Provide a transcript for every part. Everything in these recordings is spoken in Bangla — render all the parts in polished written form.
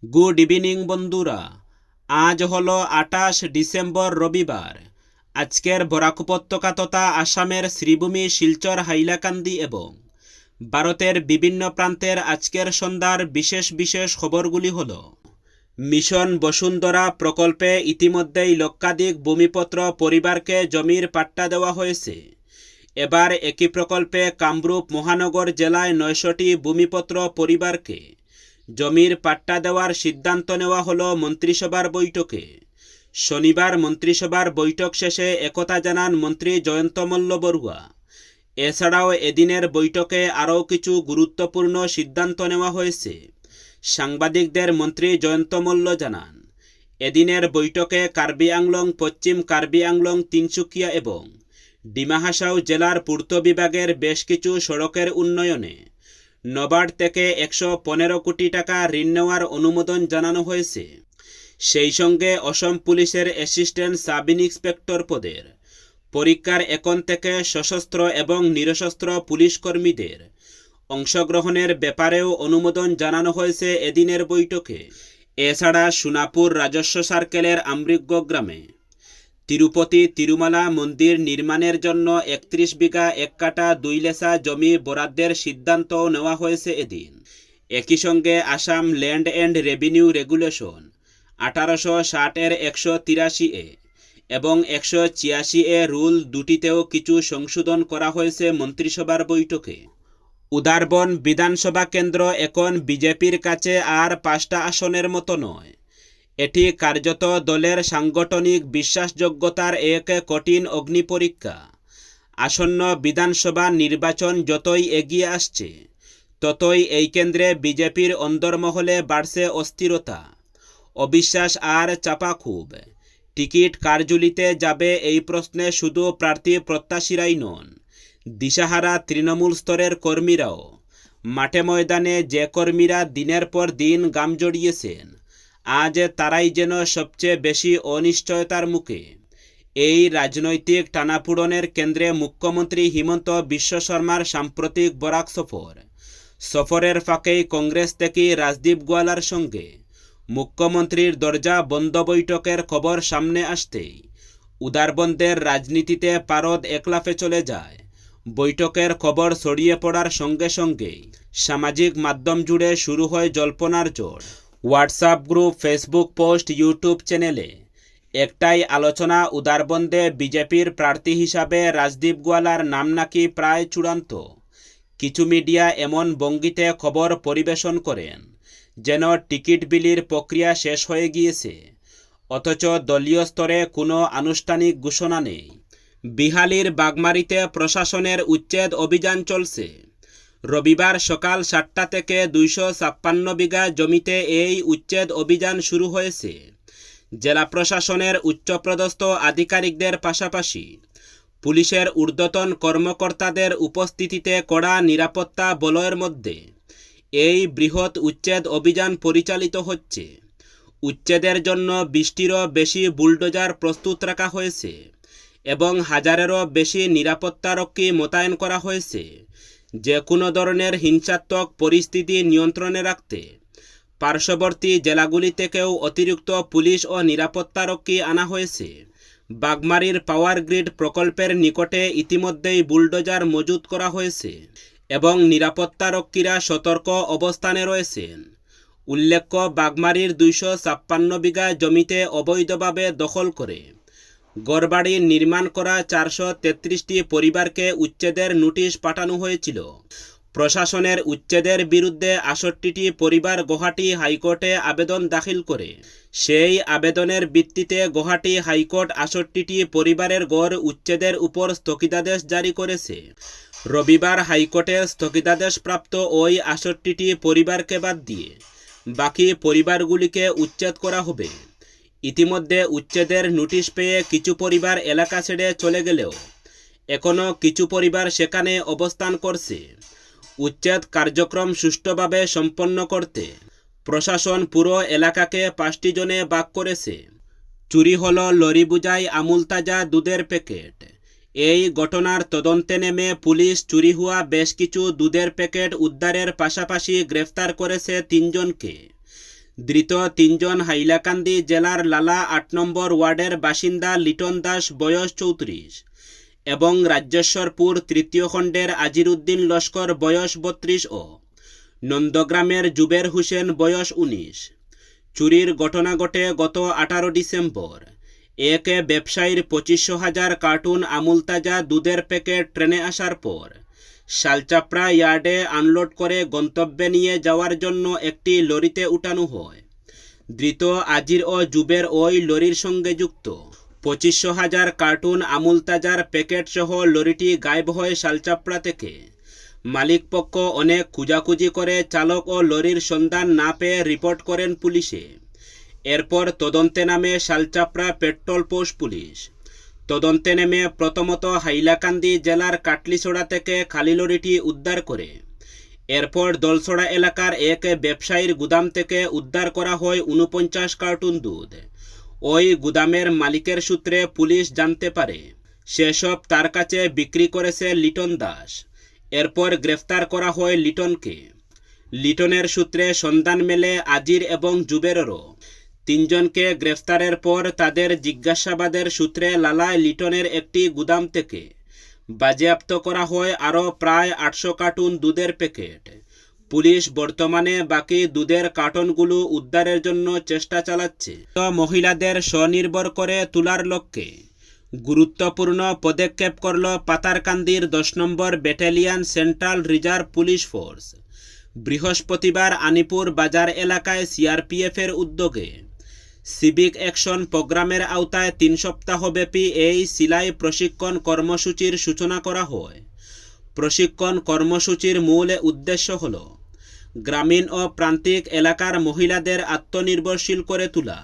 গুড ইভিনিং বন্ধুরা। আজ হলো ২৮ ডিসেম্বর রবিবার। আজকের বরাক উপত্যকা তথা আসামের শ্রীভূমি, শিলচর, হাইলাকান্দি এবং ভারতের বিভিন্ন প্রান্তের আজকের সন্ধ্যার বিশেষ বিশেষ খবরগুলি হল: মিশন বসুন্ধরা প্রকল্পে ইতিমধ্যেই লক্ষাধিক ভূমিপত্র পরিবারকে জমির পাট্টা দেওয়া হয়েছে। এবার একই প্রকল্পে কামরূপ মহানগর জেলায় ৯০০টি ভূমিপত্র পরিবারকে জমির পাট্টা দেওয়ার সিদ্ধান্ত নেওয়া হলো মন্ত্রিসভার বৈঠকে। শনিবার মন্ত্রিসভার বৈঠক শেষে একথা জানান মন্ত্রী জয়ন্ত মল্ল বড়ুয়া। এছাড়াও এদিনের বৈঠকে আরও কিছু গুরুত্বপূর্ণ সিদ্ধান্ত নেওয়া হয়েছে। সাংবাদিকদের মন্ত্রী জয়ন্ত মল্ল জানান, এদিনের বৈঠকে কার্বি আংলং, পশ্চিম কার্বি আংলং, তিনসুকিয়া এবং ডিমা হাসাও জেলার পূর্ত বিভাগের বেশ কিছু সড়কের উন্নয়নে নবার্ড থেকে ১১৫ কোটি টাকা ঋণ নেওয়ার অনুমোদন জানানো হয়েছে। সেই সঙ্গে অসম পুলিশের অ্যাসিস্ট্যান্ট সাব ইন্সপেক্টর পদের পরীক্ষার এখন থেকে সশস্ত্র এবং নিরসস্ত্র পুলিশ কর্মীদের অংশগ্রহণের ব্যাপারেও অনুমোদন জানানো হয়েছে এদিনের বৈঠকে। এছাড়া সোনাপুর রাজস্ব সার্কেলের আমৃগ্য গ্রামে তিরুপতি তিরুমালা মন্দির নির্মাণের জন্য ৩১ বিঘা ১ কাঠা ২ লেসা জমি বরাদ্দের সিদ্ধান্তও নেওয়া হয়েছে এদিন। একই সঙ্গে Assam land and revenue regulation ১৮৬০-এর ১৮৩ এবং ১৮৮ রুল দুটিতেও কিছু সংশোধন করা হয়েছে মন্ত্রিসভার বৈঠকে। উদারবন বিধানসভা কেন্দ্র এখন বিজেপির কাছে আর ৫টা আসনের মতো নয়। এটি কার্যত দলের সাংগঠনিক বিশ্বাসযোগ্যতার এক কঠিন অগ্নিপরীক্ষা। আসন্ন বিধানসভা নির্বাচন যতই এগিয়ে আসছে, ততই এই কেন্দ্রে বিজেপির অন্দরমহলে বাড়ছে অস্থিরতা, অবিশ্বাস আর চাপাক্ষোভ। টিকিট কার ঝুলিতে যাবে এই প্রশ্নে শুধু প্রার্থী প্রত্যাশীরাই নন, দিশাহারা তৃণমূল স্তরের কর্মীরাও। মাঠে ময়দানে যে কর্মীরা দিনের পর দিন গাম জড়িয়েছেন, আজ তারাই যেন সবচেয়ে বেশি অনিশ্চয়তার মুখে। এই রাজনৈতিক টানাপোড়েনের কেন্দ্রে মুখ্যমন্ত্রী হিমন্ত বিশ্ব শর্মার সাম্প্রতিক বরাক সফরের ফাঁকেই কংগ্রেস থেকে রাজদীপ গোয়ালার সঙ্গে মুখ্যমন্ত্রীর দরজা বন্ধ বৈঠকের খবর সামনে আসতেই উদারবন্দের রাজনীতিতে পারদ একলাফে চলে যায়। বৈঠকের খবর ছড়িয়ে পড়ার সঙ্গে সঙ্গেই সামাজিক মাধ্যম জুড়ে শুরু হয় জল্পনার ঝড়। WhatsApp group, Facebook post, YouTube চ্যানেলে একটাই আলোচনা, উদারবন্দে বিজেপির প্রার্থী হিসাবে রাজদীপ গোয়ালার নাম নাকি প্রায় চূড়ান্ত। কিছু মিডিয়া এমন ভঙ্গিতে খবর পরিবেশন করেন যেন টিকিট বিলির প্রক্রিয়া শেষ হয়ে গিয়েছে, অথচ দলীয় স্তরে কোনো আনুষ্ঠানিক ঘোষণা নেই। বিহালির বাগমারিতে প্রশাসনের উচ্ছেদ অভিযান চলছে। রবিবার সকাল ৭টা থেকে ২৫৬ বিঘা জমিতে এই উচ্ছেদ অভিযান শুরু হয়েছে। জেলা প্রশাসনের উচ্চপদস্থ আধিকারিকদের পাশাপাশি পুলিশের ঊর্ধ্বতন কর্মকর্তাদের উপস্থিতিতে কড়া নিরাপত্তা বলয়ের মধ্যে এই বৃহৎ উচ্ছেদ অভিযান পরিচালিত হচ্ছে। উচ্ছেদের জন্য ২০টিরও বেশি বুলডোজার প্রস্তুত রাখা হয়েছে এবং হাজারেরও বেশি নিরাপত্তারক্ষী মোতায়েন করা হয়েছে যে কোনো ধরনের হিংসাত্মক পরিস্থিতি নিয়ন্ত্রণে রাখতে। পার্শ্ববর্তী জেলাগুলি থেকেও অতিরিক্ত পুলিশ ও নিরাপত্তারক্ষী আনা হয়েছে। বাগমারির পাওয়ার গ্রিড প্রকল্পের নিকটে ইতিমধ্যেই বুলডোজার মজুত করা হয়েছে এবং নিরাপত্তারক্ষীরা সতর্ক অবস্থানে রয়েছেন। উল্লেখ্য, বাগমারির ২৫৬ বিঘা জমিতে অবৈধভাবে দখল করে গড়বাড়ি নির্মাণ করা ৪৩৩টি পরিবারকে উচ্ছেদের নোটিশ পাঠানো হয়েছিল। প্রশাসনের উচ্ছেদের বিরুদ্ধে ৬৮টি পরিবার গুয়াহাটি হাইকোর্টে আবেদন দাখিল করে। সেই আবেদনের ভিত্তিতে গুয়াহাটি হাইকোর্ট ৬৮টি পরিবারের গড় উচ্ছেদের উপর স্থগিতাদেশ জারি করেছে। রবিবার হাইকোর্টের স্থগিতাদেশপ্রাপ্ত ওই ৬৮টি পরিবারকে বাদ দিয়ে বাকি পরিবারগুলিকে উচ্ছেদ করা হবে। ইতিমধ্যে উচ্ছেদের নোটিশ পেয়ে কিছু পরিবার এলাকা ছেড়ে চলে গেলেও এখনও কিছু পরিবার সেখানে অবস্থান করছে। উচ্ছেদ কার্যক্রম সুষ্ঠুভাবে সম্পন্ন করতে প্রশাসন পুরো এলাকাকে ৫টি জোনে ভাগ করেছে। চুরি হলো লরি বোঝাই আমুল তাজা দুধের প্যাকেট। এই ঘটনার তদন্তে নেমে পুলিশ চুরি হওয়া বেশ কিছু দুধের প্যাকেট উদ্ধারের পাশাপাশি গ্রেফতার করেছে ৩ জনকে। ধৃত তিনজন হাইলাকান্দি জেলার লালা ৮ নম্বর ওয়ার্ডের বাসিন্দা লিটন দাস বয়স ৩৪ এবং রাজ্যেশ্বরপুর তৃতীয় খণ্ডের আজিরউদ্দিন লস্কর বয়স ৩২ ও নন্দগ্রামের জুবের হোসেন বয়স ১৯। চুরির ঘটনা ঘটে গত ১৮ ডিসেম্বর। এক ব্যবসায়ীর ২৫০০০ কার্টুন আমুল তাজা দুধের প্যাকেট ট্রেনে আসার পর শালচাপড়া ইয়ার্ডে আনলোড করে গন্তব্যে নিয়ে যাওয়ার জন্য একটি লরিতে উঠানো হয়। ধৃত আজির ও জুবের ওই লরির সঙ্গে যুক্ত ২৫০০০ কার্টুন আমুল তাজার প্যাকেট সহ লরিটি গায়েব হয় শালচাপড়া থেকে। মালিকপক্ষ অনেক খোঁজাখুঁজি করে চালক ও লরির সন্ধান না পেয়ে রিপোর্ট করেন পুলিশে। এরপর তদন্তে নামে শালচাপড়া পেট্রোল পোস্ট পুলিশ। তদন্তে নেমে প্রথমত হাইলাকান্দি জেলার কাটলিছড়া থেকে খালি লরিটি উদ্ধার করে। এরপর দলছড়া এলাকার এক ব্যবসায়ীর গুদাম থেকে উদ্ধার করা হয় ৪৯ কার্টুন দুধ। ওই গুদামের মালিকের সূত্রে পুলিশ জানতে পারে সেসব তার কাছে বিক্রি করেছে লিটন দাস। এরপর গ্রেফতার করা হয় লিটনকে। লিটনের সূত্রে সন্ধান মেলে আজির এবং জুবেরেরও। তিনজনকে গ্রেফতারের পর তাদের জিজ্ঞাসাবাদের সূত্রে লালায় লিটনের একটি গুদাম থেকে বাজেয়াপ্ত করা হয় আরও প্রায় ৮০০ কার্টুন দুধের প্যাকেট। পুলিশ বর্তমানে বাকি দুধের কার্টনগুলো উদ্ধারের জন্য চেষ্টা চালাচ্ছে। মহিলাদের স্বনির্ভর করে তোলার লক্ষ্যে গুরুত্বপূর্ণ পদক্ষেপ করল পাতারকান্দির ১০ নম্বর battalion central reserve police force. বৃহস্পতিবার আনিপুর বাজার এলাকায় সিআরপিএফের উদ্যোগে সিভিক অ্যাকশন প্রোগ্রামের আওতায় ৩ সপ্তাহব্যাপী এই সিলাই প্রশিক্ষণ কর্মসূচির সূচনা করা হয়। প্রশিক্ষণ কর্মসূচির মূল উদ্দেশ্য হল গ্রামীণ ও প্রান্তিক এলাকার মহিলাদের আত্মনির্ভরশীল করে তোলা,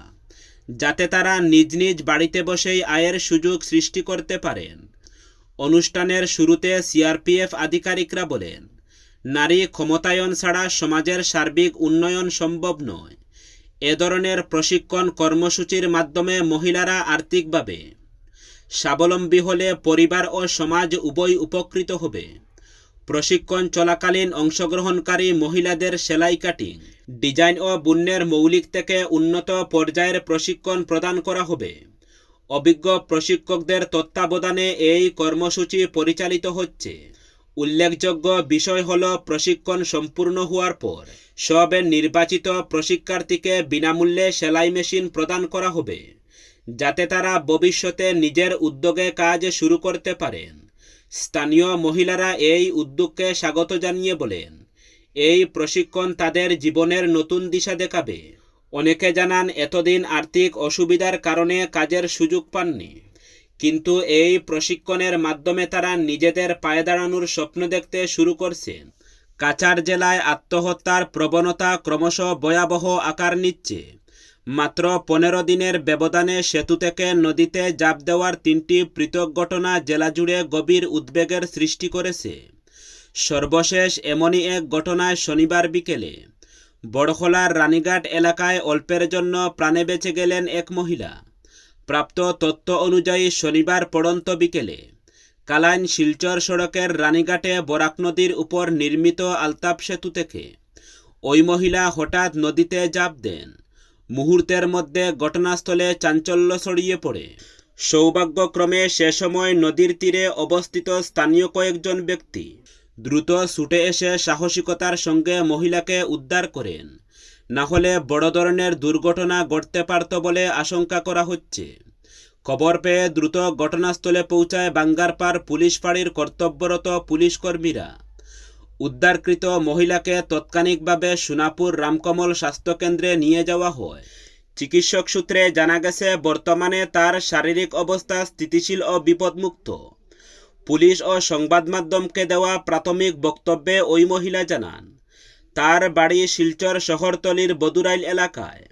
যাতে তারা নিজ নিজ বাড়িতে বসেই আয়ের সুযোগ সৃষ্টি করতে পারেন। অনুষ্ঠানের শুরুতে সিআরপিএফ আধিকারিকরা বলেন, নারী ক্ষমতায়ন ছাড়া সমাজের সার্বিক উন্নয়ন সম্ভব নয়। এ ধরনের প্রশিক্ষণ কর্মসূচির মাধ্যমে মহিলারা আর্থিকভাবে স্বাবলম্বী হলে পরিবার ও সমাজ উভয় উপকৃত হবে। প্রশিক্ষণ চলাকালীন অংশগ্রহণকারী মহিলাদের সেলাই, কাটিং, ডিজাইন ও বুননের মৌলিক থেকে উন্নত পর্যায়ের প্রশিক্ষণ প্রদান করা হবে। অভিজ্ঞ প্রশিক্ষকদের তত্ত্বাবধানে এই কর্মসূচি পরিচালিত হচ্ছে। উল্লেখযোগ্য বিষয় হল, প্রশিক্ষণ সম্পূর্ণ হওয়ার পর সব নির্বাচিত প্রশিক্ষার্থীকে বিনামূল্যে সেলাই মেশিন প্রদান করা হবে, যাতে তারা ভবিষ্যতে নিজের উদ্যোগে কাজ শুরু করতে পারেন। স্থানীয় মহিলারা এই উদ্যোগকে স্বাগত জানিয়ে বলেন, এই প্রশিক্ষণ তাদের জীবনের নতুন দিশা দেখাবে। অনেকে জানান এতদিন আর্থিক অসুবিধার কারণে কাজের সুযোগ পাননি, কিন্তু এই প্রশিক্ষণের মাধ্যমে তারা নিজেদের পায়ে দাঁড়ানোর স্বপ্ন দেখতে শুরু করছেন। কাছাড় জেলায় আত্মহত্যার প্রবণতা ক্রমশ ভয়াবহ আকার নিচ্ছে। মাত্র ১৫ দিনের ব্যবধানে সেতু থেকে নদীতে ঝাঁপ দেওয়ার ৩টি পৃথক ঘটনা জেলা জুড়ে গভীর উদ্বেগের সৃষ্টি করেছে। সর্বশেষ এমনই এক ঘটনায় শনিবার বিকেলে বড়খলার রানীঘাট এলাকায় অল্পের জন্য প্রাণে বেঁচে গেলেন এক মহিলা। প্রাপ্ত তথ্য অনুযায়ী শনিবার পড়ন্ত বিকেলে কালাইন শিলচর সড়কের রানীঘাটে বরাক নদীর উপর নির্মিত আলতাপ সেতু থেকে ওই মহিলা হঠাৎ নদীতে ঝাঁপ দেন। মুহূর্তের মধ্যে ঘটনাস্থলে চাঞ্চল্য ছড়িয়ে পড়ে। সৌভাগ্যক্রমে সে সময় নদীর তীরে অবস্থিত স্থানীয় কয়েকজন ব্যক্তি দ্রুত ছুটে এসে সাহসিকতার সঙ্গে মহিলাকে উদ্ধার করেন। না হলে বড় ধরনের দুর্ঘটনা ঘটতে পারত বলে আশঙ্কা করা হচ্ছে। খবর পেয়ে দ্রুত ঘটনাস্থলে পৌঁছায় বাঙ্গারপাড় পুলিশ ফাঁড়ির কর্তব্যরত পুলিশ কর্মীরা। উদ্ধারকৃত মহিলাকে তাৎক্ষণিকভাবে সোনাপুর রামকমল স্বাস্থ্যকেন্দ্রে নিয়ে যাওয়া হয়। চিকিৎসক সূত্রে জানা গেছে, বর্তমানে তার শারীরিক অবস্থা স্থিতিশীল ও বিপদমুক্ত। পুলিশ ও সংবাদ মাধ্যমকে দেওয়া প্রাথমিক বক্তব্যে ওই মহিলা জানান, তার বাড়ি শিলচর শহরতলির বদুরাইল এলাকায়।